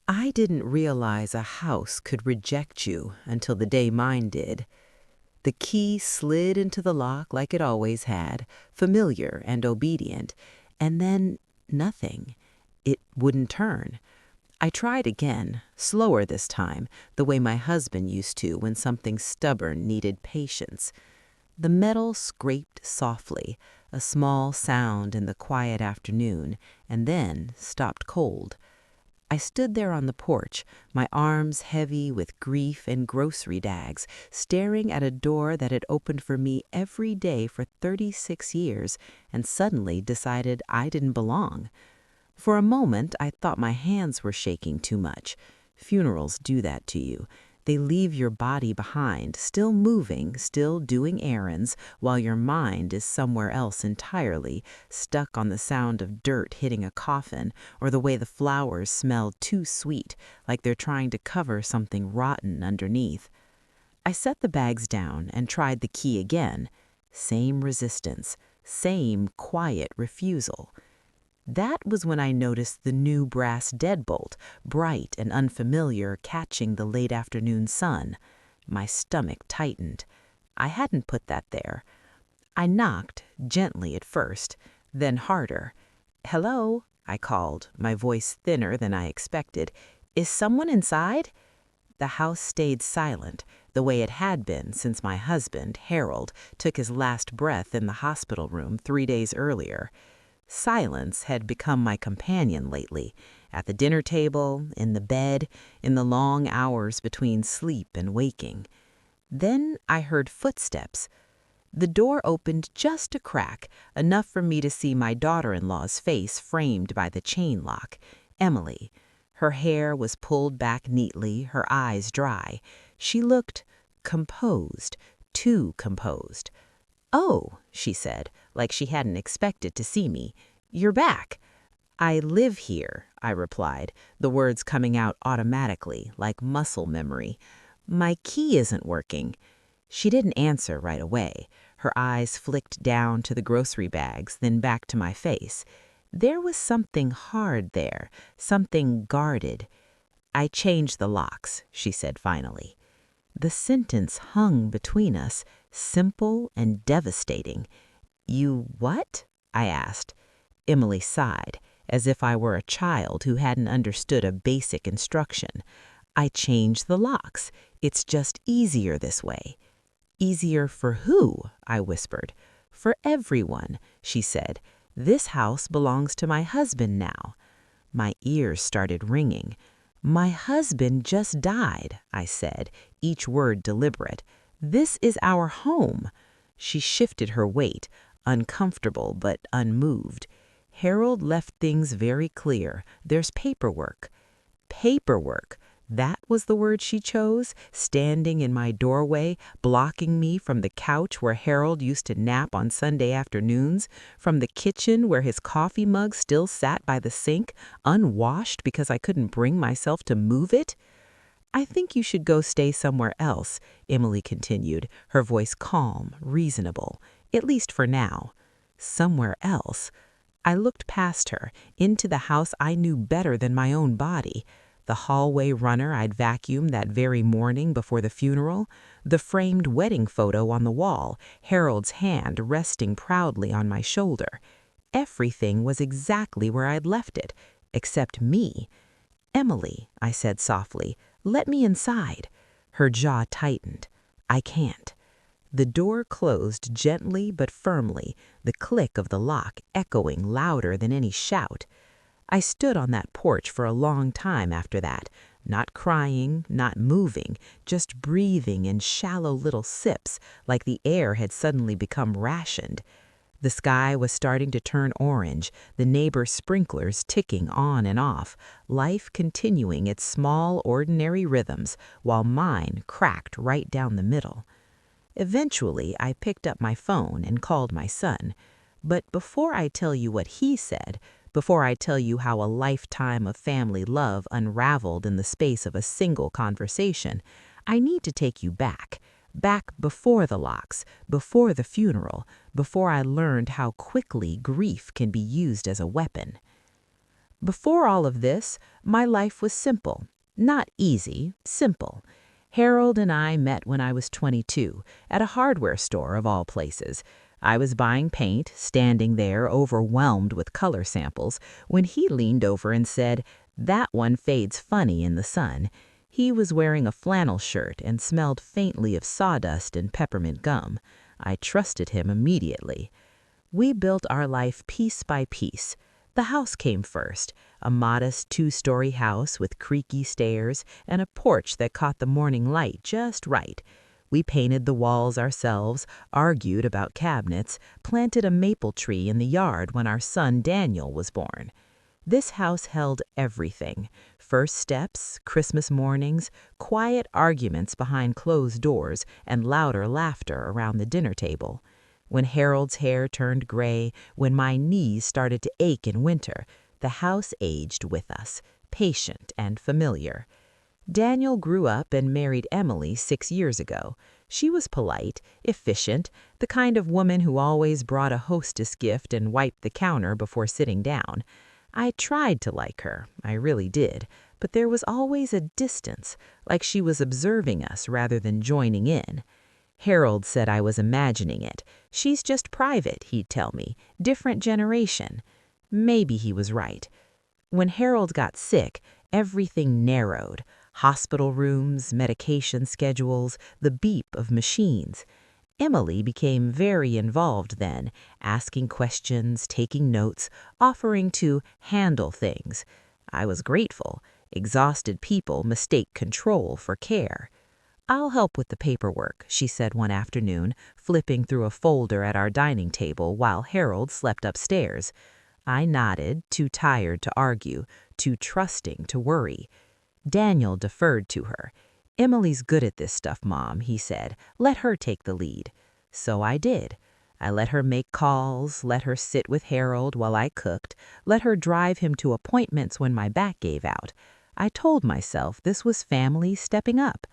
I didn't realize a house could reject you until the day mine did. The key slid into the lock like it always had, familiar and obedient, and then nothing. It wouldn't turn. I tried again, slower this time, the way my husband used to when something stubborn needed patience. The metal scraped softly, a small sound in the quiet afternoon, and then stopped cold. I stood there on the porch, my arms heavy with grief and grocery dags, staring at a door that had opened for me every day for 36 years, and suddenly decided I didn't belong. For a moment, I thought my hands were shaking too much. Funerals do that to you. They leave your body behind, still moving, still doing errands, while your mind is somewhere else entirely, stuck on the sound of dirt hitting a coffin, or the way the flowers smell too sweet, like they're trying to cover something rotten underneath. I set the bags down and tried the key again. Same resistance, same quiet refusal. That was when I noticed the new brass deadbolt, bright and unfamiliar, catching the late afternoon sun. My stomach tightened. I hadn't put that there. I knocked, gently at first, then harder. "Hello," I called, my voice thinner than I expected. "Is someone inside?" The house stayed silent, the way it had been since my husband, Harold, took his last breath in the hospital room 3 days earlier. Silence had become my companion lately, at the dinner table, in the bed, in the long hours between sleep and waking. Then I heard footsteps. The door opened just a crack, enough for me to see my daughter-in-law's face framed by the chain lock, Emily. Her hair was pulled back neatly, her eyes dry. She looked composed, too composed. "Oh," she said, like she hadn't expected to see me. "You're back." "I live here," I replied, the words coming out automatically, like muscle memory. "My key isn't working." She didn't answer right away. Her eyes flicked down to the grocery bags, then back to my face. There was something hard there, something guarded. "I changed the locks," she said finally. The sentence hung between us, simple and devastating. "You what?" I asked. Emily sighed, as if I were a child who hadn't understood a basic instruction. "I changed the locks. It's just easier this way." "Easier for who?" I whispered. "For everyone," she said. "This house belongs to my husband now." My ears started ringing. "My husband just died," I said, each word deliberate. "This is our home." She shifted her weight, uncomfortable but unmoved. "Harold left things very clear. There's paperwork." Paperwork. That was the word she chose, standing in my doorway, blocking me from the couch where Harold used to nap on Sunday afternoons, from the kitchen where his coffee mug still sat by the sink, unwashed because I couldn't bring myself to move it. "I think you should go stay somewhere else," Emily continued, her voice calm, reasonable, at least for now. Somewhere else? I looked past her, into the house I knew better than my own body. The hallway runner I'd vacuumed that very morning before the funeral, the framed wedding photo on the wall, Harold's hand resting proudly on my shoulder. Everything was exactly where I'd left it, except me. "Emily," I said softly, "let me inside." Her jaw tightened. "I can't." The door closed gently but firmly, the click of the lock echoing louder than any shout. I stood on that porch for a long time after that, not crying, not moving, just breathing in shallow little sips, like the air had suddenly become rationed. The sky was starting to turn orange, the neighbor's sprinklers ticking on and off, life continuing its small, ordinary rhythms, while mine cracked right down the middle. Eventually, I picked up my phone and called my son. But before I tell you what he said, before I tell you how a lifetime of family love unraveled in the space of a single conversation, I need to take you back before the locks, before the funeral, before I learned how quickly grief can be used as a weapon. Before all of this, my life was simple. Not easy, simple. Harold and I met when I was 22, at a hardware store of all places. I was buying paint, standing there overwhelmed with color samples, when he leaned over and said, "That one fades funny in the sun." He was wearing a flannel shirt and smelled faintly of sawdust and peppermint gum. I trusted him immediately. We built our life piece by piece. The house came first, a modest 2-story house with creaky stairs and a porch that caught the morning light just right. We painted the walls ourselves, argued about cabinets, planted a maple tree in the yard when our son Daniel was born. This house held everything: first steps, Christmas mornings, quiet arguments behind closed doors, and louder laughter around the dinner table. When Harold's hair turned gray, when my knees started to ache in winter, the house aged with us, patient and familiar. Daniel grew up and married Emily 6 years ago. She was polite, efficient, the kind of woman who always brought a hostess gift and wiped the counter before sitting down. I tried to like her, I really did, but there was always a distance, like she was observing us rather than joining in. Harold said I was imagining it. "She's just private," he'd tell me. "Different generation." Maybe he was right. When Harold got sick, everything narrowed. Hospital rooms, medication schedules, the beep of machines. Emily became very involved then, asking questions, taking notes, offering to handle things. I was grateful. Exhausted people mistake control for care. "I'll help with the paperwork," she said one afternoon, flipping through a folder at our dining table while Harold slept upstairs. I nodded, too tired to argue, too trusting to worry. Daniel deferred to her. "Emily's good at this stuff, Mom," he said. "Let her take the lead." So I did. I let her make calls, let her sit with Harold while I cooked, let her drive him to appointments when my back gave out. I told myself this was family stepping up.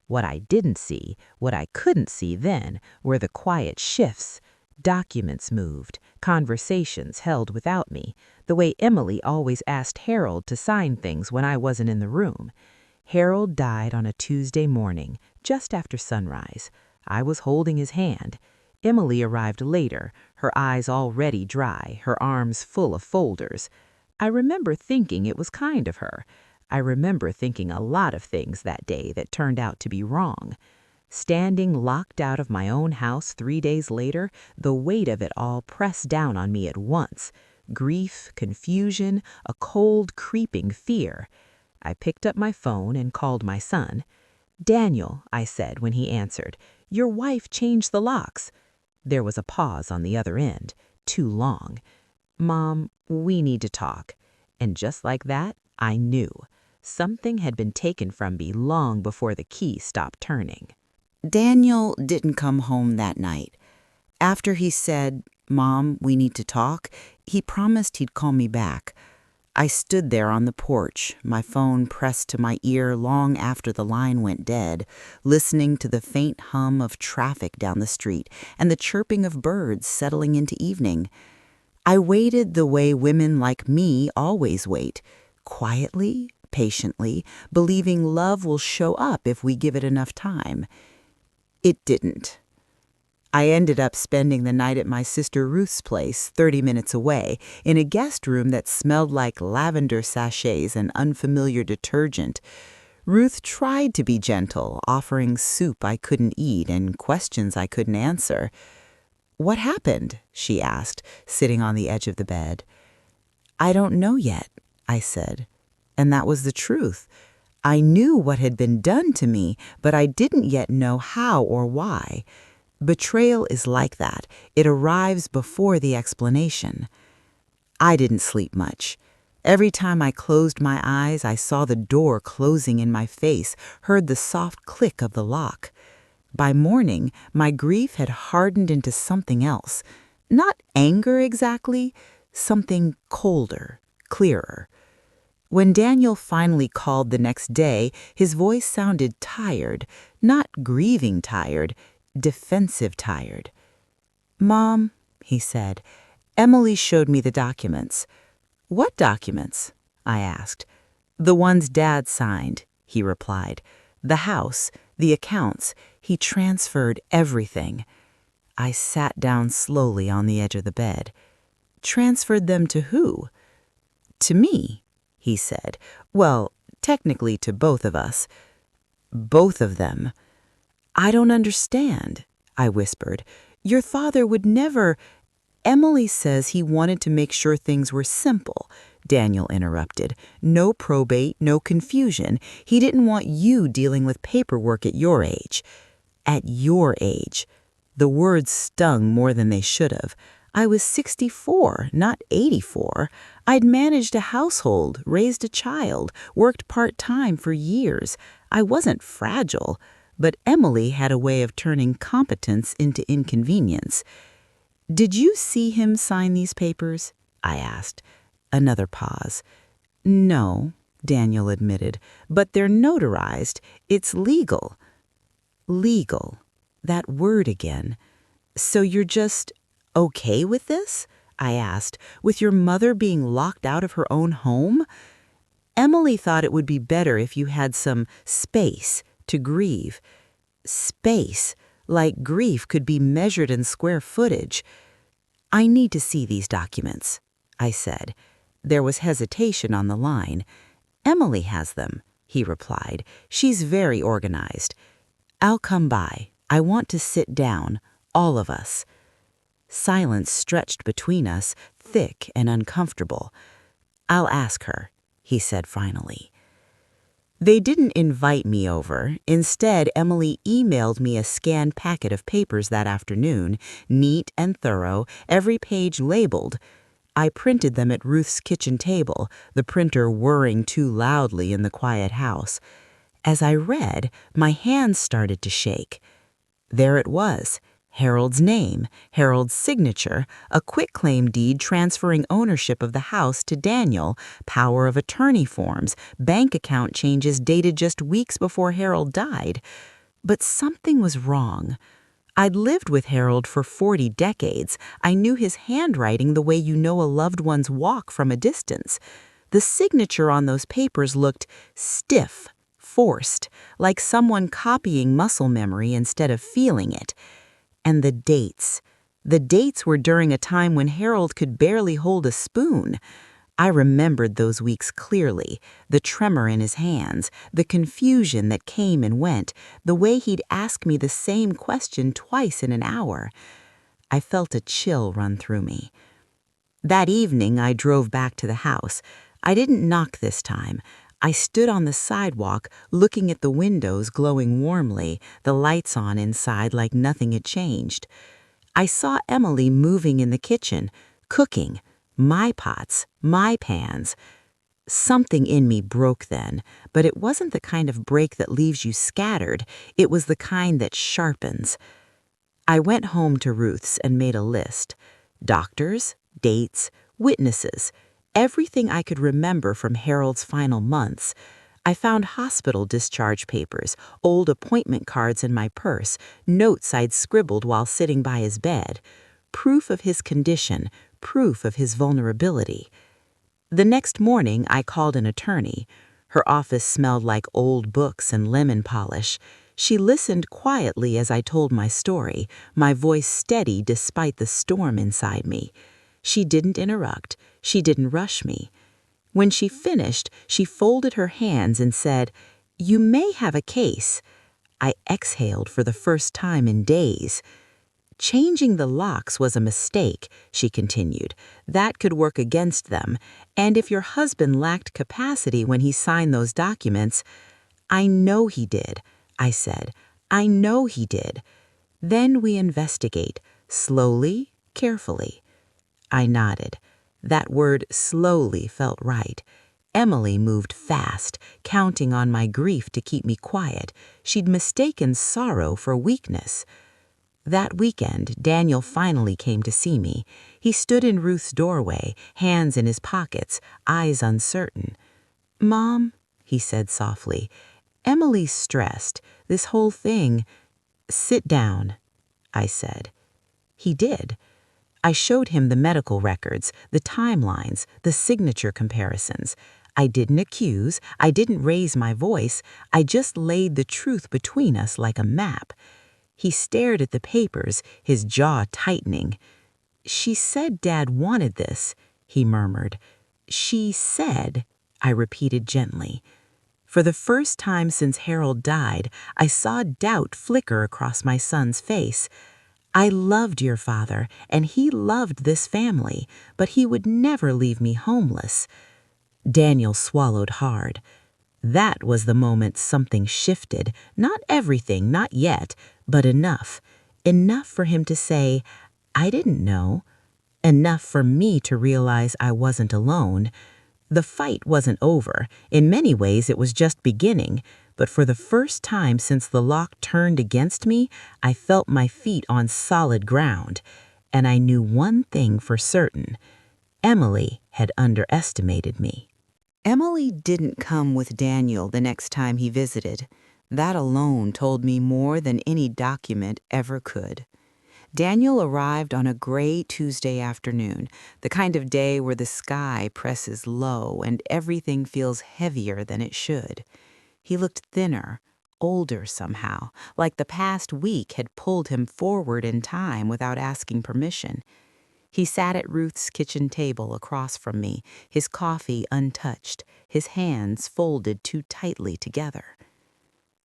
What I didn't see, what I couldn't see then, were the quiet shifts. Documents moved, conversations held without me, the way Emily always asked Harold to sign things when I wasn't in the room. Harold died on a Tuesday morning, just after sunrise. I was holding his hand. Emily arrived later, her eyes already dry, her arms full of folders. I remember thinking it was kind of her. I remember thinking a lot of things that day that turned out to be wrong. Standing locked out of my own house 3 days later, the weight of it all pressed down on me at once. Grief, confusion, a cold, creeping fear. I picked up my phone and called my son. "Daniel," I said when he answered, "your wife changed the locks." There was a pause on the other end, too long. "Mom, we need to talk." And just like that, I knew. Something had been taken from me long before the key stopped turning. Daniel didn't come home that night. After he said, "Mom, we need to talk," he promised he'd call me back. I stood there on the porch, my phone pressed to my ear long after the line went dead, listening to the faint hum of traffic down the street and the chirping of birds settling into evening. I waited the way women like me always wait, quietly, patiently, believing love will show up if we give it enough time. It didn't. I ended up spending the night at my sister Ruth's place, 30 minutes away, in a guest room that smelled like lavender sachets and unfamiliar detergent. Ruth tried to be gentle, offering soup I couldn't eat and questions I couldn't answer. "What happened?" she asked, sitting on the edge of the bed. "I don't know yet," I said. And that was the truth. I knew what had been done to me, but I didn't yet know how or why. Betrayal is like that. It arrives before the explanation. I didn't sleep much. Every time I closed my eyes, I saw the door closing in my face, heard the soft click of the lock. By morning, my grief had hardened into something else. Not anger exactly, something colder, clearer. When Daniel finally called the next day, his voice sounded tired, not grieving tired, defensive tired. "Mom," he said, "Emily showed me the documents." "What documents?" I asked. The ones Dad signed, he replied. The house, the accounts, he transferred everything. I sat down slowly on the edge of the bed. Transferred them to who? To me, he said. Well, technically to both of us. Both of them. I don't understand, I whispered. Your father would never... Emily says he wanted to make sure things were simple, Daniel interrupted. No probate, no confusion. He didn't want you dealing with paperwork at your age. At your age. The words stung more than they should have. I was 64, not 84. I'd managed a household, raised a child, worked part-time for years. I wasn't fragile, but Emily had a way of turning competence into inconvenience. Did you see him sign these papers? I asked. Another pause. No, Daniel admitted, but they're notarized. It's legal. Legal. That word again. So you're just okay with this? I asked, with your mother being locked out of her own home? Emily thought it would be better if you had some space to grieve. Space, like grief could be measured in square footage. I need to see these documents, I said. There was hesitation on the line. Emily has them, he replied. She's very organized. I'll come by. I want to sit down, all of us. Silence stretched between us, thick and uncomfortable. I'll ask her, he said finally. They didn't invite me over. Instead, Emily emailed me a scanned packet of papers that afternoon, neat and thorough, every page labeled. I printed them at Ruth's kitchen table, the printer whirring too loudly in the quiet house. As I read, my hands started to shake. There it was. Harold's name, Harold's signature, a quitclaim deed transferring ownership of the house to Daniel, power of attorney forms, bank account changes dated just weeks before Harold died. But something was wrong. I'd lived with Harold for 40 decades. I knew his handwriting the way you know a loved one's walk from a distance. The signature on those papers looked stiff, forced, like someone copying muscle memory instead of feeling it. And the dates. The dates were during a time when Harold could barely hold a spoon. I remembered those weeks clearly, the tremor in his hands, the confusion that came and went, the way he'd ask me the same question twice in an hour. I felt a chill run through me. That evening, I drove back to the house. I didn't knock this time. I stood on the sidewalk, looking at the windows glowing warmly, the lights on inside like nothing had changed. I saw Emily moving in the kitchen, cooking, my pots, my pans. Something in me broke then, but it wasn't the kind of break that leaves you scattered. It was the kind that sharpens. I went home to Ruth's and made a list. Doctors, dates, witnesses, everything I could remember from Harold's final months. I found hospital discharge papers, old appointment cards in my purse, notes I'd scribbled while sitting by his bed. Proof of his condition, proof of his vulnerability. The next morning, I called an attorney. Her office smelled like old books and lemon polish. She listened quietly as I told my story, my voice steady despite the storm inside me. She didn't interrupt. She didn't rush me. When she finished, she folded her hands and said, "You may have a case." I exhaled for the first time in days. Changing the locks was a mistake, she continued. That could work against them. And if your husband lacked capacity when he signed those documents, I know he did, I said. I know he did. Then we investigate, slowly, carefully. I nodded. That word slowly felt right. Emily moved fast, counting on my grief to keep me quiet. She'd mistaken sorrow for weakness. That weekend, Daniel finally came to see me. He stood in Ruth's doorway, hands in his pockets, eyes uncertain. "Mom," he said softly, "Emily's stressed. This whole thing—" "Sit down," I said. He did. I showed him the medical records, the timelines, the signature comparisons. I didn't accuse, I didn't raise my voice, I just laid the truth between us like a map. He stared at the papers, his jaw tightening. "She said Dad wanted this," he murmured. "She said," I repeated gently. For the first time since Harold died, I saw doubt flicker across my son's face. "I loved your father, and he loved this family, but he would never leave me homeless." Daniel swallowed hard. That was the moment something shifted. Not everything, not yet, but enough. Enough for him to say, "I didn't know." Enough for me to realize I wasn't alone. The fight wasn't over. In many ways, it was just beginning. But for the first time since the lock turned against me, I felt my feet on solid ground. And I knew one thing for certain. Emily had underestimated me. Emily didn't come with Daniel the next time he visited. That alone told me more than any document ever could. Daniel arrived on a gray Tuesday afternoon, the kind of day where the sky presses low and everything feels heavier than it should. He looked thinner, older somehow, like the past week had pulled him forward in time without asking permission. He sat at Ruth's kitchen table across from me, his coffee untouched, his hands folded too tightly together.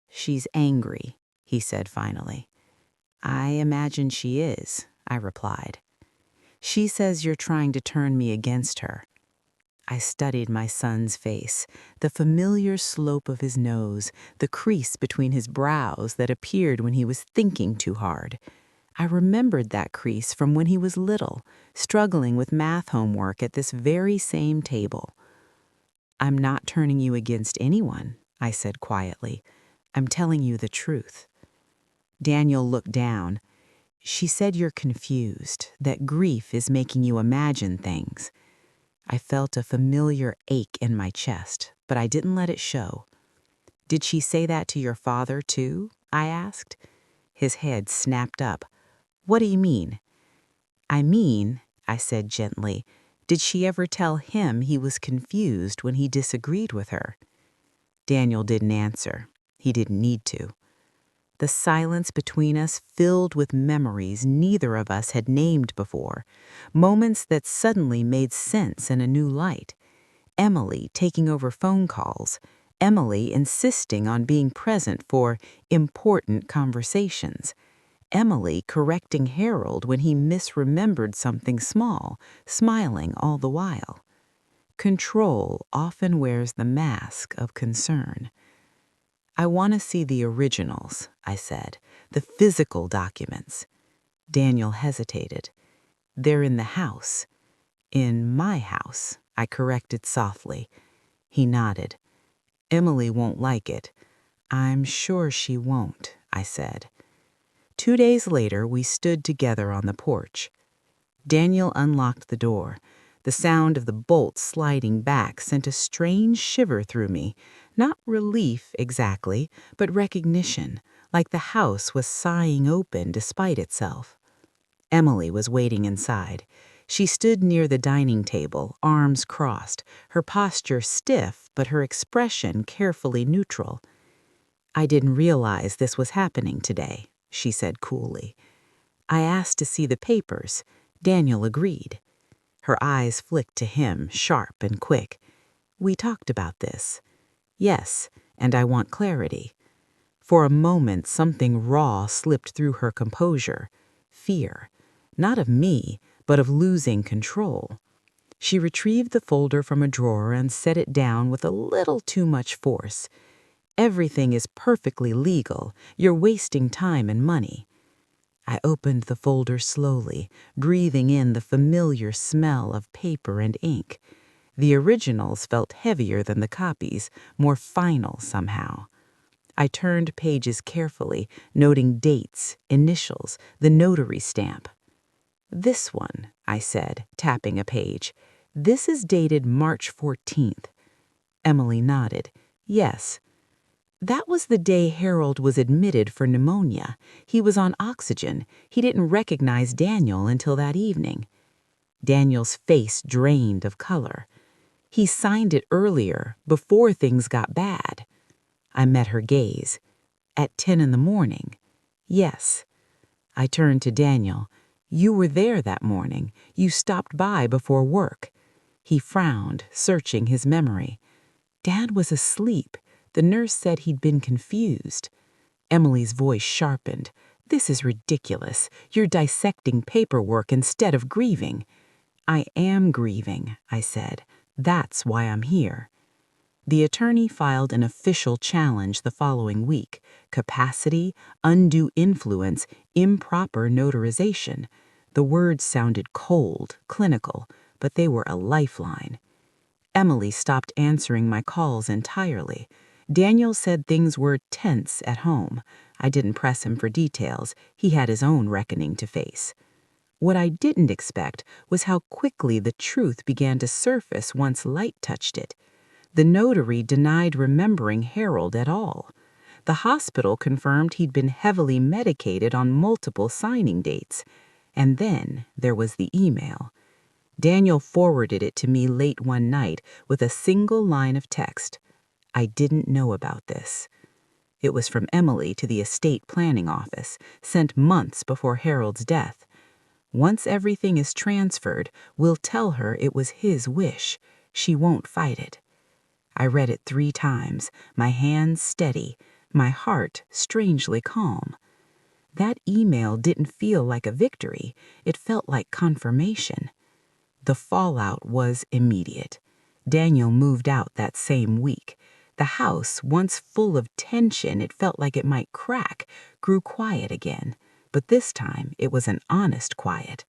"She's angry," he said finally. "I imagine she is," I replied. "She says you're trying to turn me against her." I studied my son's face, the familiar slope of his nose, the crease between his brows that appeared when he was thinking too hard. I remembered that crease from when he was little, struggling with math homework at this very same table. "I'm not turning you against anyone," I said quietly. "I'm telling you the truth." Daniel looked down. "She said you're confused, that grief is making you imagine things." I felt a familiar ache in my chest, but I didn't let it show. "Did she say that to your father, too?" I asked. His head snapped up. "What do you mean?" "I mean," I said gently, "did she ever tell him he was confused when he disagreed with her?" Daniel didn't answer. He didn't need to. The silence between us filled with memories neither of us had named before, moments that suddenly made sense in a new light. Emily taking over phone calls, Emily insisting on being present for important conversations, Emily correcting Harold when he misremembered something small, smiling all the while. Control often wears the mask of concern. "I want to see the originals," I said, "the physical documents." Daniel hesitated. "They're in the house." "In my house," I corrected softly. He nodded. "Emily won't like it." "I'm sure she won't," I said. 2 days later, we stood together on the porch. Daniel unlocked the door. The sound of the bolt sliding back sent a strange shiver through me. Not relief exactly, but recognition, like the house was sighing open despite itself. Emily was waiting inside. She stood near the dining table, arms crossed, her posture stiff but her expression carefully neutral. "I didn't realize this was happening today," she said coolly. "I asked to see the papers." Daniel agreed. Her eyes flicked to him, sharp and quick. "We talked about this." "Yes, and I want clarity." For a moment, something raw slipped through her composure. Fear. Not of me, but of losing control. She retrieved the folder from a drawer and set it down with a little too much force. "Everything is perfectly legal. You're wasting time and money." I opened the folder slowly, breathing in the familiar smell of paper and ink. The originals felt heavier than the copies, more final somehow. I turned pages carefully, noting dates, initials, the notary stamp. "This one," I said, tapping a page. "This is dated March 14th. Emily nodded. "Yes." That was the day Harold was admitted for pneumonia. He was on oxygen. He didn't recognize Daniel until that evening. Daniel's face drained of color. He signed it earlier, before things got bad. I met her gaze. At 10 in the morning. Yes. I turned to Daniel. You were there that morning. You stopped by before work. He frowned, searching his memory. Dad was asleep. The nurse said he'd been confused. Emily's voice sharpened. This is ridiculous. You're dissecting paperwork instead of grieving. I am grieving, I said. That's why I'm here. The attorney filed an official challenge the following week. Capacity, undue influence, improper notarization. The words sounded cold, clinical, but they were a lifeline. Emily stopped answering my calls entirely. Daniel said things were tense at home. I didn't press him for details. He had his own reckoning to face. What I didn't expect was how quickly the truth began to surface once light touched it. The notary denied remembering Harold at all. The hospital confirmed he'd been heavily medicated on multiple signing dates. And then there was the email. Daniel forwarded it to me late one night with a single line of text. I didn't know about this. It was from Emily to the estate planning office, sent months before Harold's death. Once everything is transferred, we'll tell her it was his wish. She won't fight it. I read it 3 times, my hands steady, my heart strangely calm. That email didn't feel like a victory. It felt like confirmation. The fallout was immediate. Daniel moved out that same week. The house, once full of tension, it felt like it might crack, grew quiet again. But this time it was an honest quiet.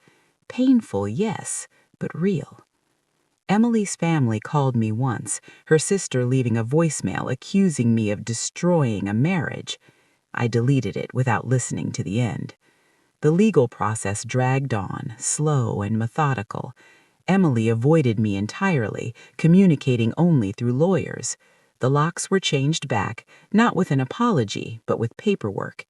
Painful, yes, but real. Emily's family called me once, her sister leaving a voicemail accusing me of destroying a marriage. I deleted it without listening to the end. The legal process dragged on, slow and methodical. Emily avoided me entirely, communicating only through lawyers. The locks were changed back, not with an apology, but with paperwork.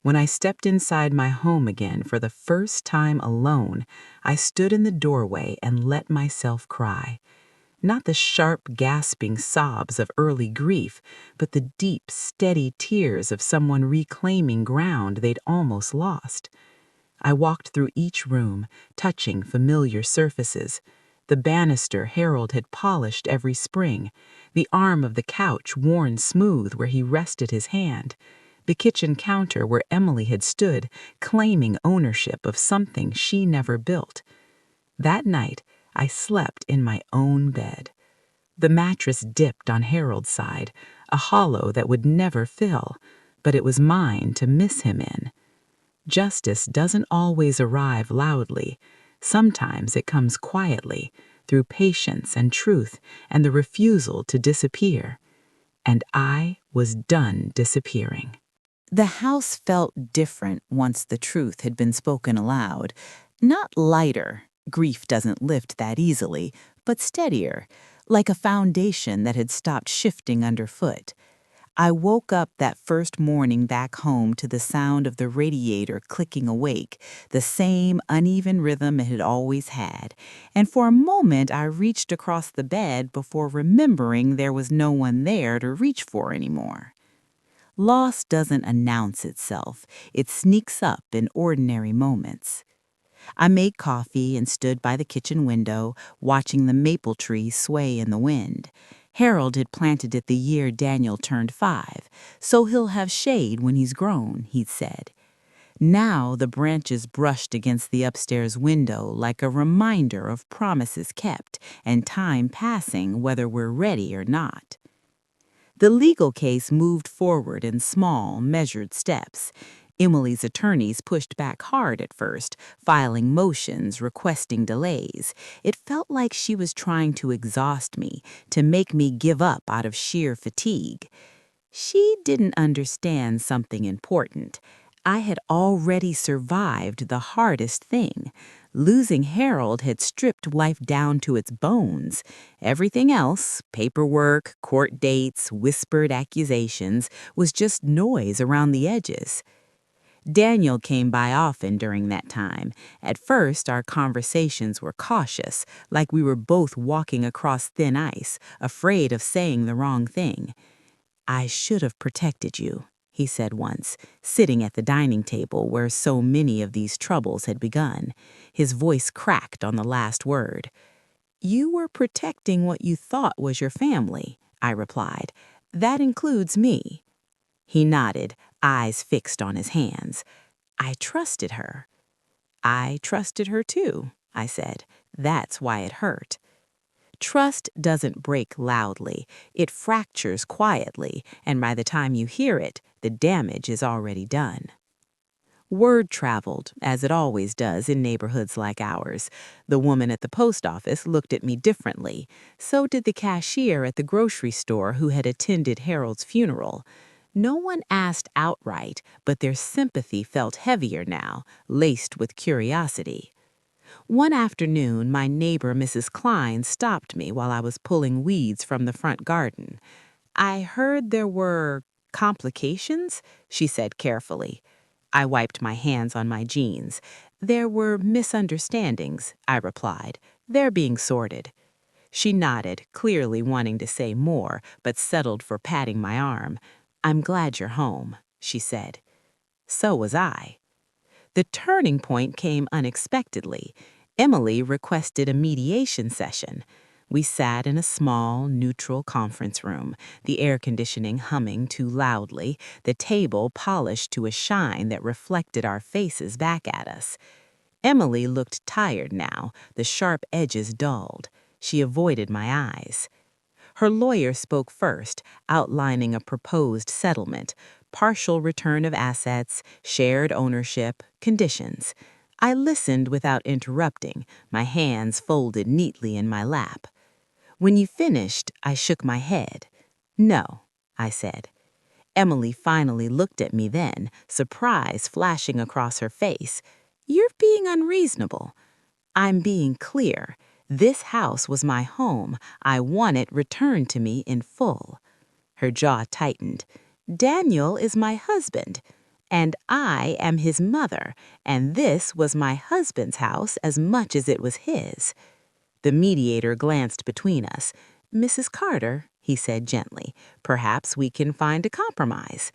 When I stepped inside my home again for the first time alone, I stood in the doorway and let myself cry. Not the sharp, gasping sobs of early grief, but the deep, steady tears of someone reclaiming ground they'd almost lost. I walked through each room, touching familiar surfaces. The banister Harold had polished every spring, the arm of the couch worn smooth where he rested his hand, the kitchen counter where Emily had stood, claiming ownership of something she never built. That night, I slept in my own bed. The mattress dipped on Harold's side, a hollow that would never fill, but it was mine to miss him in. Justice doesn't always arrive loudly. Sometimes it comes quietly, through patience and truth and the refusal to disappear. And I was done disappearing. The house felt different once the truth had been spoken aloud. Not lighter, grief doesn't lift that easily, but steadier, like a foundation that had stopped shifting underfoot. I woke up that first morning back home to the sound of the radiator clicking awake, the same uneven rhythm it had always had, and for a moment I reached across the bed before remembering there was no one there to reach for anymore. Loss doesn't announce itself. It sneaks up in ordinary moments. I made coffee and stood by the kitchen window, watching the maple tree sway in the wind. Harold had planted it the year Daniel turned 5, so he'll have shade when he's grown, he'd said. Now the branches brushed against the upstairs window like a reminder of promises kept and time passing whether we're ready or not. The legal case moved forward in small, measured steps. Emily's attorneys pushed back hard at first, filing motions, requesting delays. It felt like she was trying to exhaust me, to make me give up out of sheer fatigue. She didn't understand something important. I had already survived the hardest thing. Losing Harold had stripped life down to its bones. Everything else, paperwork, court dates, whispered accusations, was just noise around the edges. Daniel came by often during that time. At first, our conversations were cautious, like we were both walking across thin ice, afraid of saying the wrong thing. "I should have protected you," he said once, sitting at the dining table where so many of these troubles had begun. His voice cracked on the last word. "You were protecting what you thought was your family," I replied. "That includes me." He nodded, eyes fixed on his hands. "I trusted her." "I trusted her too," I said. "That's why it hurt." Trust doesn't break loudly. It fractures quietly, and by the time you hear it, the damage is already done. Word traveled, as it always does in neighborhoods like ours. The woman at the post office looked at me differently. So did the cashier at the grocery store who had attended Harold's funeral. No one asked outright, but their sympathy felt heavier now, laced with curiosity. One afternoon, my neighbor, Mrs. Klein, stopped me while I was pulling weeds from the front garden. "I heard there were complications," she said carefully. I wiped my hands on my jeans. "There were misunderstandings," I replied. "They're being sorted." She nodded, clearly wanting to say more, but settled for patting my arm. "I'm glad you're home," she said. So was I. The turning point came unexpectedly. Emily requested a mediation session. We sat in a small, neutral conference room, the air conditioning humming too loudly, the table polished to a shine that reflected our faces back at us. Emily looked tired now, the sharp edges dulled. She avoided my eyes. Her lawyer spoke first, outlining a proposed settlement, partial return of assets, shared ownership, conditions. I listened without interrupting, my hands folded neatly in my lap. When you finished, I shook my head. "No," I said. Emily finally looked at me then, surprise flashing across her face. "You're being unreasonable." "I'm being clear. This house was my home. I want it returned to me in full." Her jaw tightened. "Daniel is my husband, and I am his mother, and this was my husband's house as much as it was his." The mediator glanced between us. "Mrs. Carter," he said gently, "perhaps we can find a compromise."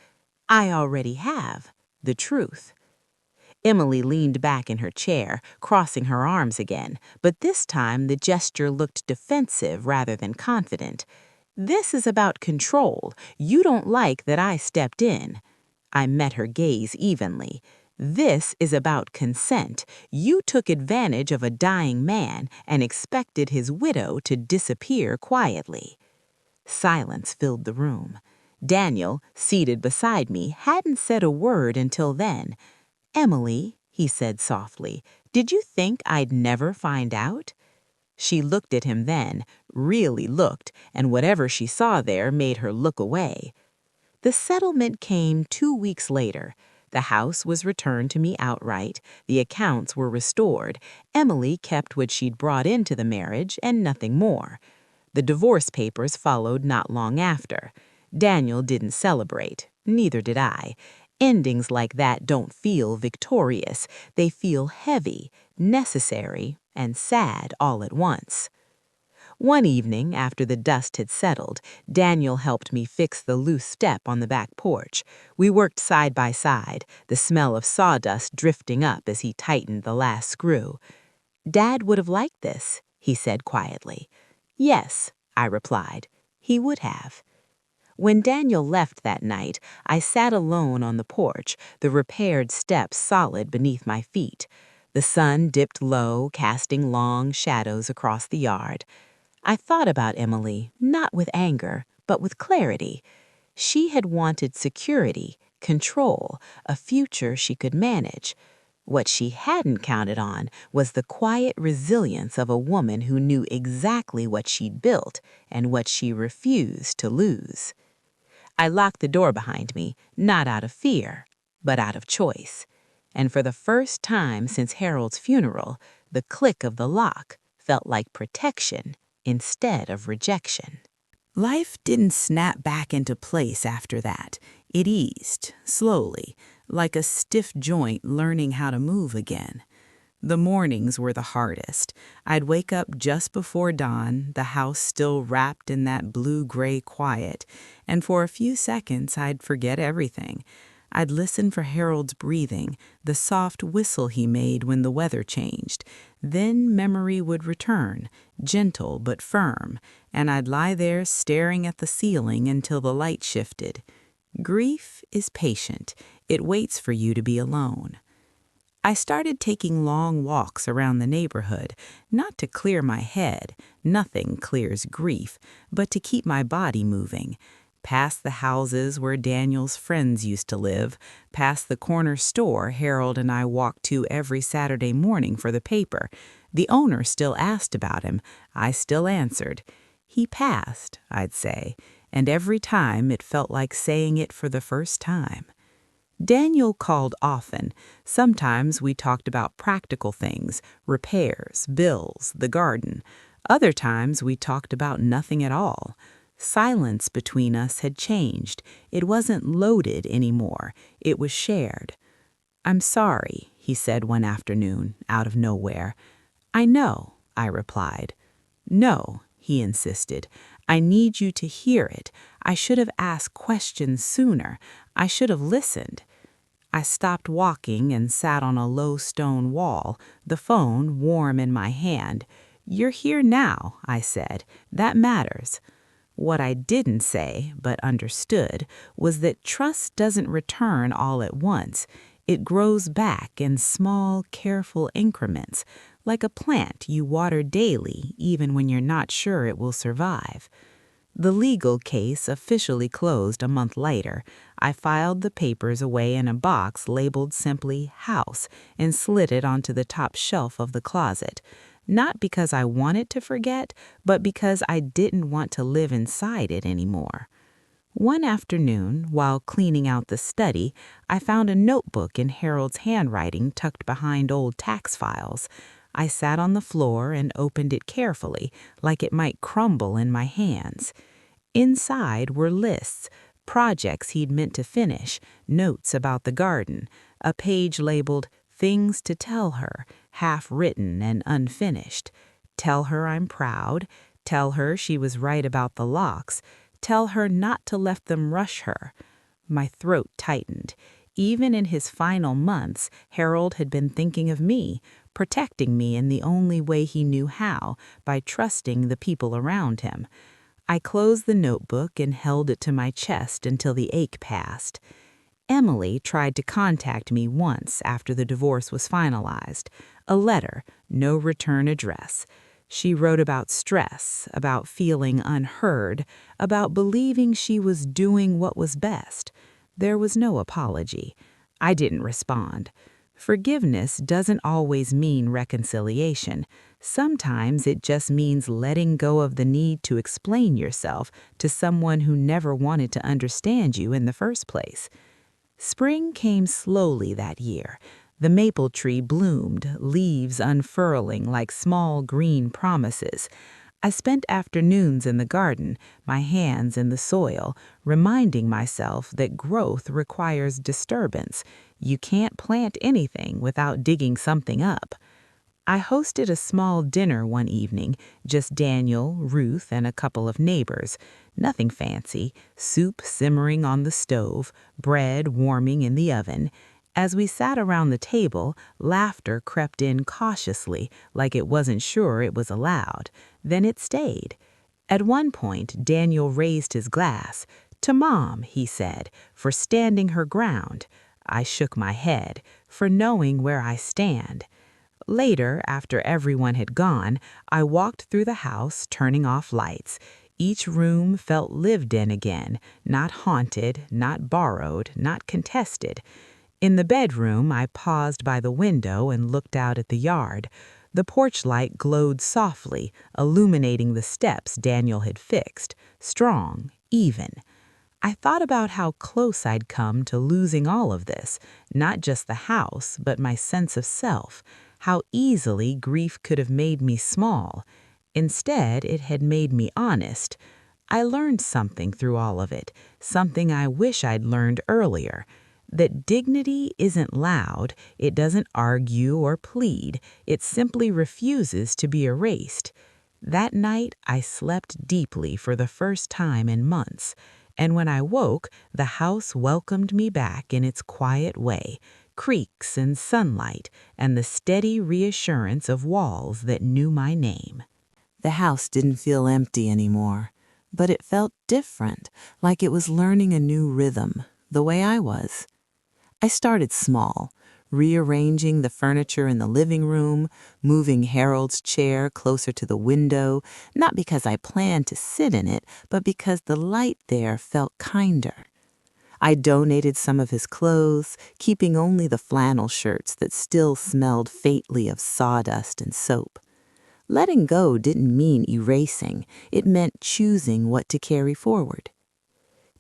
"I already have. The truth." Emily leaned back in her chair, crossing her arms again, but this time the gesture looked defensive rather than confident. "This is about control. You don't like that I stepped in." I met her gaze evenly. "This is about consent. You took advantage of a dying man and expected his widow to disappear quietly." Silence filled the room. Daniel, seated beside me, hadn't said a word until then. "Emily," he said softly, "did you think I'd never find out?" She looked at him then, really looked, and whatever she saw there made her look away. The settlement came 2 weeks later. The house was returned to me outright, the accounts were restored, Emily kept what she'd brought into the marriage and nothing more. The divorce papers followed not long after. Daniel didn't celebrate, neither did I. Endings like that don't feel victorious. They feel heavy, necessary, and sad all at once. One evening, after the dust had settled, Daniel helped me fix the loose step on the back porch. We worked side by side, the smell of sawdust drifting up as he tightened the last screw. "Dad would have liked this," he said quietly. "Yes," I replied, "he would have." When Daniel left that night, I sat alone on the porch, the repaired steps solid beneath my feet. The sun dipped low, casting long shadows across the yard. I thought about Emily, not with anger, but with clarity. She had wanted security, control, a future she could manage. What she hadn't counted on was the quiet resilience of a woman who knew exactly what she'd built and what she refused to lose. I locked the door behind me, not out of fear, but out of choice. And for the first time since Harold's funeral, the click of the lock felt like protection instead of rejection. Life didn't snap back into place after that. It eased, slowly, like a stiff joint learning how to move again. The mornings were the hardest. I'd wake up just before dawn, the house still wrapped in that blue-gray quiet, and for a few seconds I'd forget everything. I'd listen for Harold's breathing, the soft whistle he made when the weather changed. Then memory would return, gentle but firm, and I'd lie there staring at the ceiling until the light shifted. Grief is patient. It waits for you to be alone. I started taking long walks around the neighborhood, not to clear my head, nothing clears grief, but to keep my body moving. Past the houses where Daniel's friends used to live, past the corner store Harold and I walked to every Saturday morning for the paper. The owner still asked about him. I still answered. He passed, I'd say, and every time it felt like saying it for the first time. Daniel called often. Sometimes we talked about practical things, repairs, bills, the garden. Other times we talked about nothing at all. Silence between us had changed. It wasn't loaded anymore. It was shared. "I'm sorry," he said one afternoon, out of nowhere. "I know," I replied. "No," he insisted. "I need you to hear it. I should have asked questions sooner. I should have listened." I stopped walking and sat on a low stone wall, the phone warm in my hand. "You're here now," I said. "That matters." What I didn't say, but understood, was that trust doesn't return all at once. It grows back in small, careful increments, like a plant you water daily even when you're not sure it will survive. The legal case officially closed a month later. I filed the papers away in a box labeled simply "House" and slid it onto the top shelf of the closet. Not because I wanted to forget, but because I didn't want to live inside it anymore. One afternoon, while cleaning out the study, I found a notebook in Harold's handwriting tucked behind old tax files. I sat on the floor and opened it carefully, like it might crumble in my hands. Inside were lists, projects he'd meant to finish, notes about the garden, a page labeled "Things to Tell Her," half written and unfinished. Tell her I'm proud, tell her she was right about the locks, tell her not to let them rush her. My throat tightened. Even in his final months, Harold had been thinking of me, protecting me in the only way he knew how, by trusting the people around him. I closed the notebook and held it to my chest until the ache passed. Emily tried to contact me once after the divorce was finalized. A letter, no return address. She wrote about stress, about feeling unheard, about believing she was doing what was best. There was no apology. I didn't respond. Forgiveness doesn't always mean reconciliation. Sometimes it just means letting go of the need to explain yourself to someone who never wanted to understand you in the first place. Spring came slowly that year. The maple tree bloomed, leaves unfurling like small green promises. I spent afternoons in the garden, my hands in the soil, reminding myself that growth requires disturbance. You can't plant anything without digging something up. I hosted a small dinner one evening, just Daniel, Ruth, and a couple of neighbors. Nothing fancy, soup simmering on the stove, bread warming in the oven. As we sat around the table, laughter crept in cautiously, like it wasn't sure it was allowed. Then it stayed. At one point, Daniel raised his glass. "To Mom," he said, "for standing her ground." I shook my head, "For knowing where I stand." Later, after everyone had gone, I walked through the house, turning off lights. Each room felt lived in again, not haunted, not borrowed, not contested. In the bedroom, I paused by the window and looked out at the yard. The porch light glowed softly, illuminating the steps Daniel had fixed, strong, even. I thought about how close I'd come to losing all of this, not just the house, but my sense of self, how easily grief could have made me small. Instead, it had made me honest. I learned something through all of it, something I wish I'd learned earlier. That dignity isn't loud, it doesn't argue or plead, it simply refuses to be erased. That night, I slept deeply for the first time in months, and when I woke, the house welcomed me back in its quiet way, creaks and sunlight, and the steady reassurance of walls that knew my name. The house didn't feel empty anymore, but it felt different, like it was learning a new rhythm, the way I was. I started small, rearranging the furniture in the living room, moving Harold's chair closer to the window, not because I planned to sit in it, but because the light there felt kinder. I donated some of his clothes, keeping only the flannel shirts that still smelled faintly of sawdust and soap. Letting go didn't mean erasing, it meant choosing what to carry forward.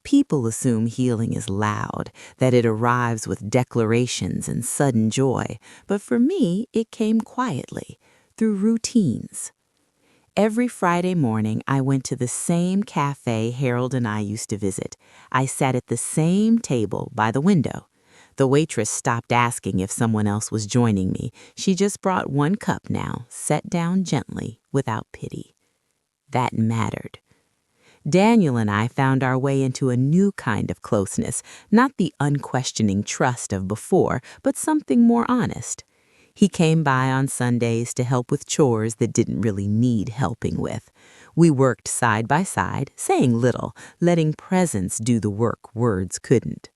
People assume healing is loud, that it arrives with declarations and sudden joy, but for me, it came quietly, through routines. Every Friday morning, I went to the same cafe Harold and I used to visit. I sat at the same table by the window. The waitress stopped asking if someone else was joining me. She just brought one cup now, set down gently, without pity. That mattered. Daniel and I found our way into a new kind of closeness, not the unquestioning trust of before, but something more honest. He came by on Sundays to help with chores that didn't really need helping with. We worked side by side, saying little, letting presence do the work words couldn't.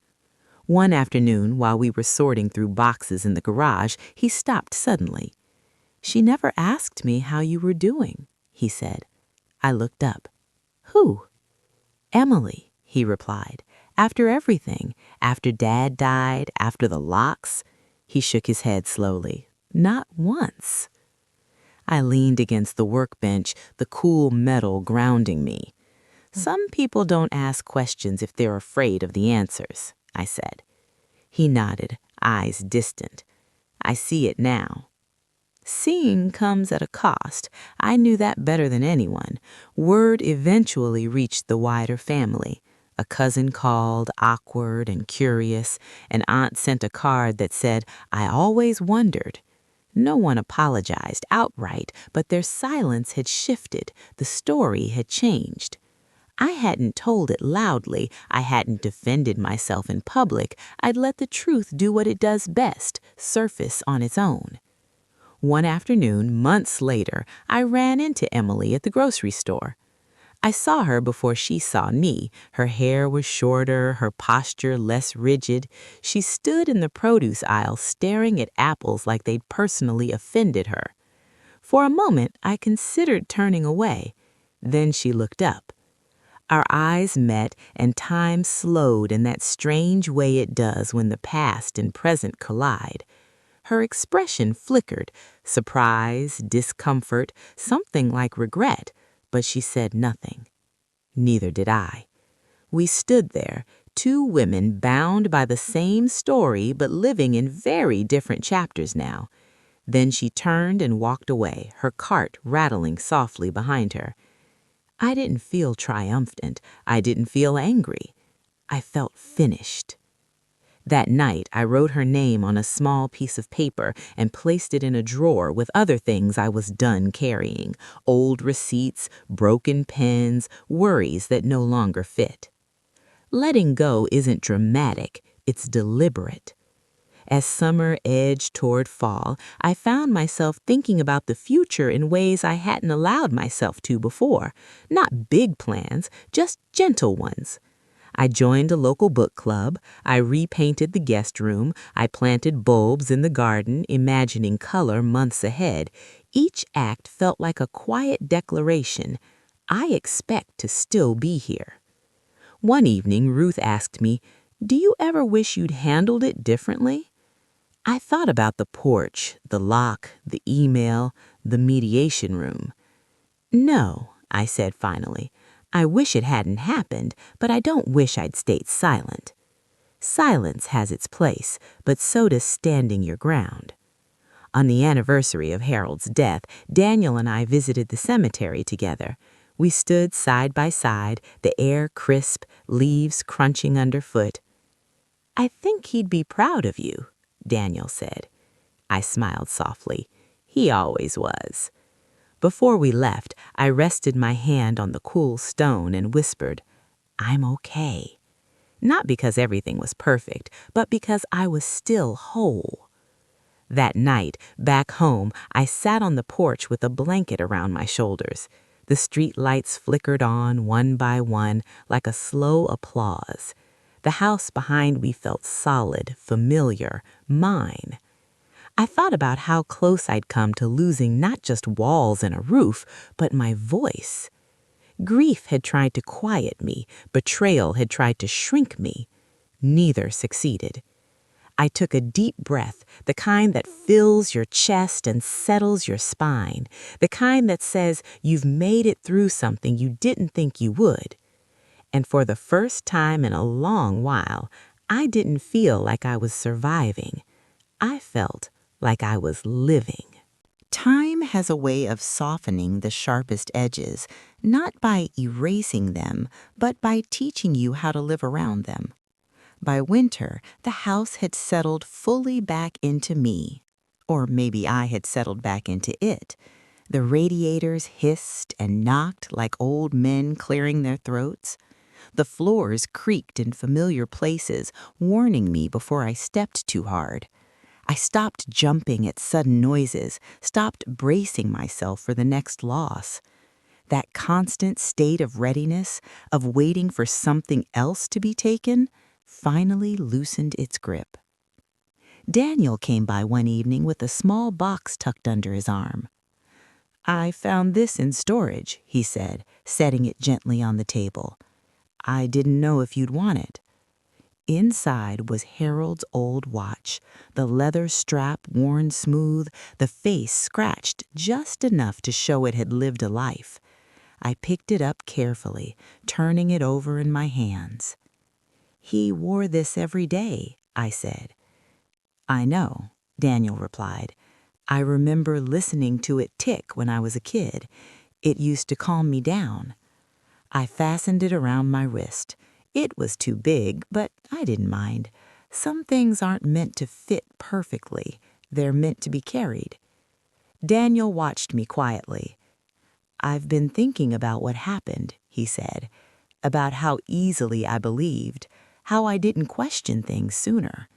One afternoon, while we were sorting through boxes in the garage, he stopped suddenly. "She never asked me how you were doing," he said. I looked up. "Who?" "Emily," he replied. "After everything, after Dad died, after the locks." He shook his head slowly. "Not once." I leaned against the workbench, the cool metal grounding me. "Some people don't ask questions if they're afraid of the answers," I said. He nodded, eyes distant. "I see it now." Seeing comes at a cost. I knew that better than anyone. Word eventually reached the wider family. A cousin called, awkward and curious. An aunt sent a card that said, "I always wondered." No one apologized outright, but their silence had shifted. The story had changed. I hadn't told it loudly. I hadn't defended myself in public. I'd let the truth do what it does best, surface on its own. One afternoon, months later, I ran into Emily at the grocery store. I saw her before she saw me. Her hair was shorter, her posture less rigid. She stood in the produce aisle staring at apples like they'd personally offended her. For a moment, I considered turning away. Then she looked up. Our eyes met, and time slowed in that strange way it does when the past and present collide. Her expression flickered, surprise, discomfort, something like regret, but she said nothing. Neither did I. We stood there, two women bound by the same story but living in very different chapters now. Then she turned and walked away, her cart rattling softly behind her. I didn't feel triumphant. I didn't feel angry. I felt finished. That night, I wrote her name on a small piece of paper and placed it in a drawer with other things I was done carrying, old receipts, broken pens, worries that no longer fit. Letting go isn't dramatic, it's deliberate. As summer edged toward fall, I found myself thinking about the future in ways I hadn't allowed myself to before. Not big plans, just gentle ones. I joined a local book club, I repainted the guest room, I planted bulbs in the garden, imagining color months ahead. Each act felt like a quiet declaration. I expect to still be here. One evening, Ruth asked me, "Do you ever wish you'd handled it differently?" I thought about the porch, the lock, the email, the mediation room. "No," I said finally. "I wish it hadn't happened, but I don't wish I'd stayed silent." Silence has its place, but so does standing your ground. On the anniversary of Harold's death, Daniel and I visited the cemetery together. We stood side by side, the air crisp, leaves crunching underfoot. "I think he'd be proud of you," Daniel said. I smiled softly. He always was. Before we left, I rested my hand on the cool stone and whispered, "I'm okay." Not because everything was perfect, but because I was still whole. That night, back home, I sat on the porch with a blanket around my shoulders. The street lights flickered on one by one like a slow applause. The house behind me felt solid, familiar, mine. I thought about how close I'd come to losing not just walls and a roof, but my voice. Grief had tried to quiet me, betrayal had tried to shrink me. Neither succeeded. I took a deep breath, the kind that fills your chest and settles your spine, the kind that says you've made it through something you didn't think you would. And for the first time in a long while, I didn't feel like I was surviving. I felt like I was living. Time has a way of softening the sharpest edges, not by erasing them, but by teaching you how to live around them. By winter, the house had settled fully back into me. Or maybe I had settled back into it. The radiators hissed and knocked like old men clearing their throats. The floors creaked in familiar places, warning me before I stepped too hard. I stopped jumping at sudden noises, stopped bracing myself for the next loss. That constant state of readiness, of waiting for something else to be taken, finally loosened its grip. Daniel came by one evening with a small box tucked under his arm. "I found this in storage," he said, setting it gently on the table. "I didn't know if you'd want it." Inside was Harold's old watch, the leather strap worn smooth, the face scratched just enough to show it had lived a life. I picked it up carefully, turning it over in my hands. "He wore this every day," I said. "I know," Daniel replied. "I remember listening to it tick when I was a kid. It used to calm me down." I fastened it around my wrist. It was too big, but I didn't mind. Some things aren't meant to fit perfectly. They're meant to be carried. Daniel watched me quietly. "I've been thinking about what happened," he said, "about how easily I believed, how I didn't question things sooner."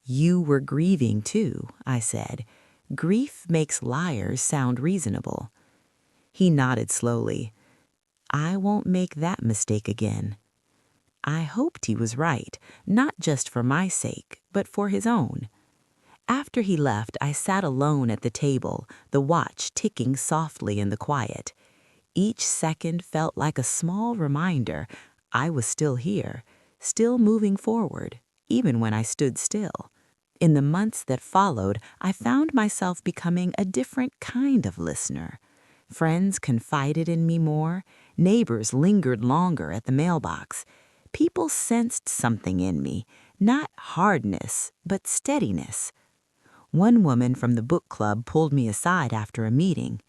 "You were grieving too," I said. "Grief makes liars sound reasonable." He nodded slowly. "I won't make that mistake again." I hoped he was right, not just for my sake, but for his own. After he left, I sat alone at the table, the watch ticking softly in the quiet. Each second felt like a small reminder I was still here, still moving forward, even when I stood still. In the months that followed, I found myself becoming a different kind of listener. Friends confided in me more, neighbors lingered longer at the mailbox. People sensed something in me, not hardness, but steadiness. One woman from the book club pulled me aside after a meeting.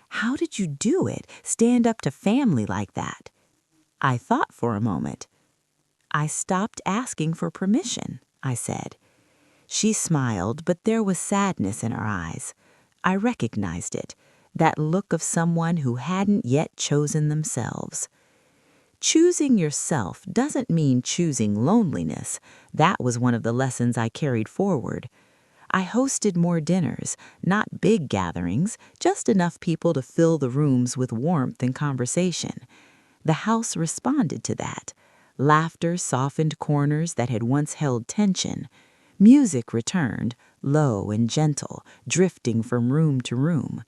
"How did you do it, stand up to family like that?" I thought for a moment. "I stopped asking for permission," I said. She smiled, but there was sadness in her eyes. I recognized it, that look of someone who hadn't yet chosen themselves. Choosing yourself doesn't mean choosing loneliness. That was one of the lessons I carried forward. I hosted more dinners, not big gatherings, just enough people to fill the rooms with warmth and conversation. The house responded to that. Laughter softened corners that had once held tension. Music returned, low and gentle, drifting from room to room.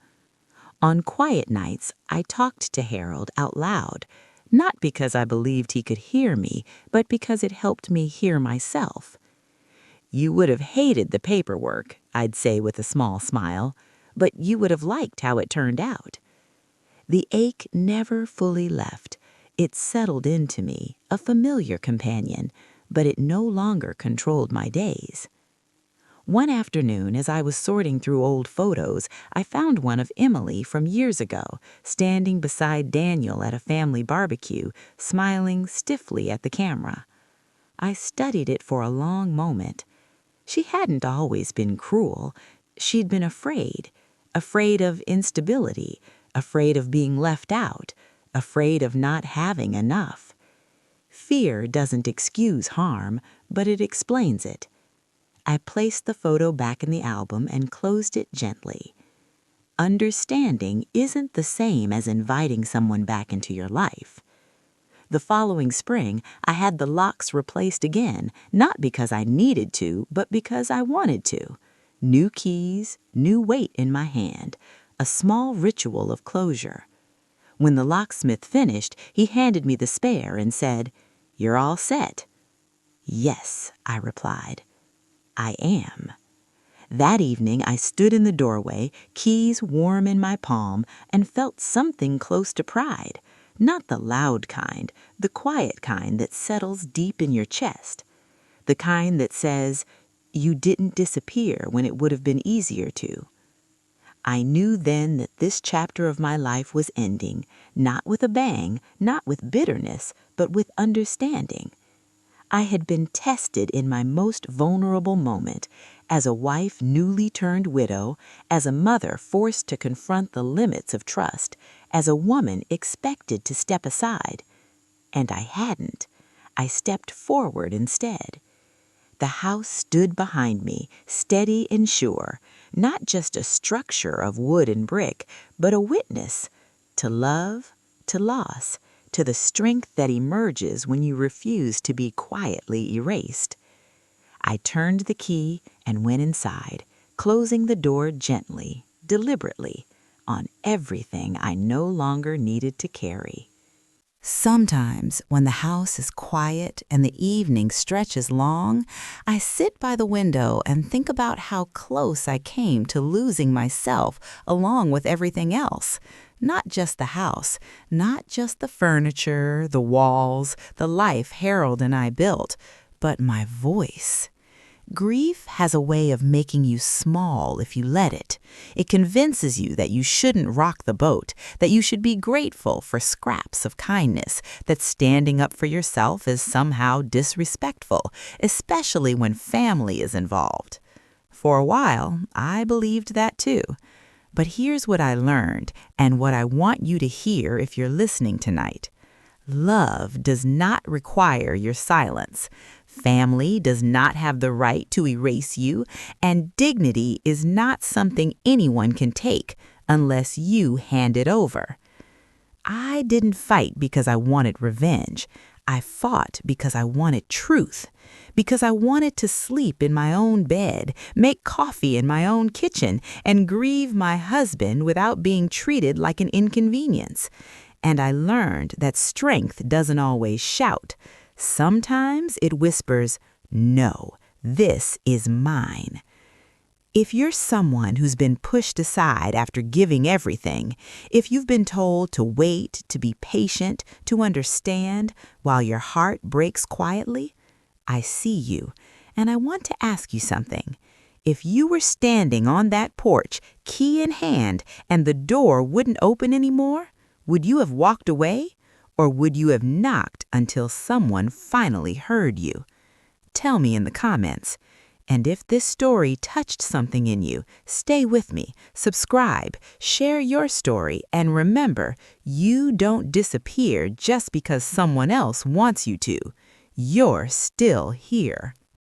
On quiet nights, I talked to Harold out loud, not because I believed he could hear me, but because it helped me hear myself. "You would have hated the paperwork," I'd say with a small smile, "but you would have liked how it turned out." The ache never fully left. It settled into me, a familiar companion, but it no longer controlled my days. One afternoon, as I was sorting through old photos, I found one of Emily from years ago, standing beside Daniel at a family barbecue, smiling stiffly at the camera. I studied it for a long moment. She hadn't always been cruel. She'd been afraid of instability, afraid of being left out, afraid of not having enough. Fear doesn't excuse harm, but it explains it. I placed the photo back in the album and closed it gently. Understanding isn't the same as inviting someone back into your life. The following spring, I had the locks replaced again, not because I needed to, but because I wanted to. New keys, new weight in my hand, a small ritual of closure. When the locksmith finished, he handed me the spare and said, "You're all set." "Yes," I replied. "I am." That evening, I stood in the doorway, keys warm in my palm, and felt something close to pride. Not the loud kind, the quiet kind that settles deep in your chest. The kind that says, you didn't disappear when it would have been easier to. I knew then that this chapter of my life was ending, not with a bang, not with bitterness, but with understanding. I had been tested in my most vulnerable moment, as a wife newly turned widow, as a mother forced to confront the limits of trust, as a woman expected to step aside. And I hadn't. I stepped forward instead. The house stood behind me, steady and sure, not just a structure of wood and brick, but a witness to love, to loss, to the strength that emerges when you refuse to be quietly erased. I turned the key and went inside, closing the door gently, deliberately, on everything I no longer needed to carry. Sometimes, when the house is quiet and the evening stretches long, I sit by the window and think about how close I came to losing myself along with everything else. Not just the house, not just the furniture, the walls, the life Harold and I built, but my voice. Grief has a way of making you small if you let it. It convinces you that you shouldn't rock the boat, that you should be grateful for scraps of kindness, that standing up for yourself is somehow disrespectful, especially when family is involved. For a while, I believed that too. But here's what I learned, and what I want you to hear if you're listening tonight. Love does not require your silence. Family does not have the right to erase you, and dignity is not something anyone can take unless you hand it over. I didn't fight because I wanted revenge. I fought because I wanted truth, because I wanted to sleep in my own bed, make coffee in my own kitchen, and grieve my husband without being treated like an inconvenience. And I learned that strength doesn't always shout. Sometimes it whispers, "No, this is mine." If you're someone who's been pushed aside after giving everything, if you've been told to wait, to be patient, to understand while your heart breaks quietly, I see you, and I want to ask you something. If you were standing on that porch, key in hand, and the door wouldn't open anymore, would you have walked away, or would you have knocked until someone finally heard you? Tell me in the comments. And if this story touched something in you, stay with me, subscribe, share your story, and remember, you don't disappear just because someone else wants you to. You're still here.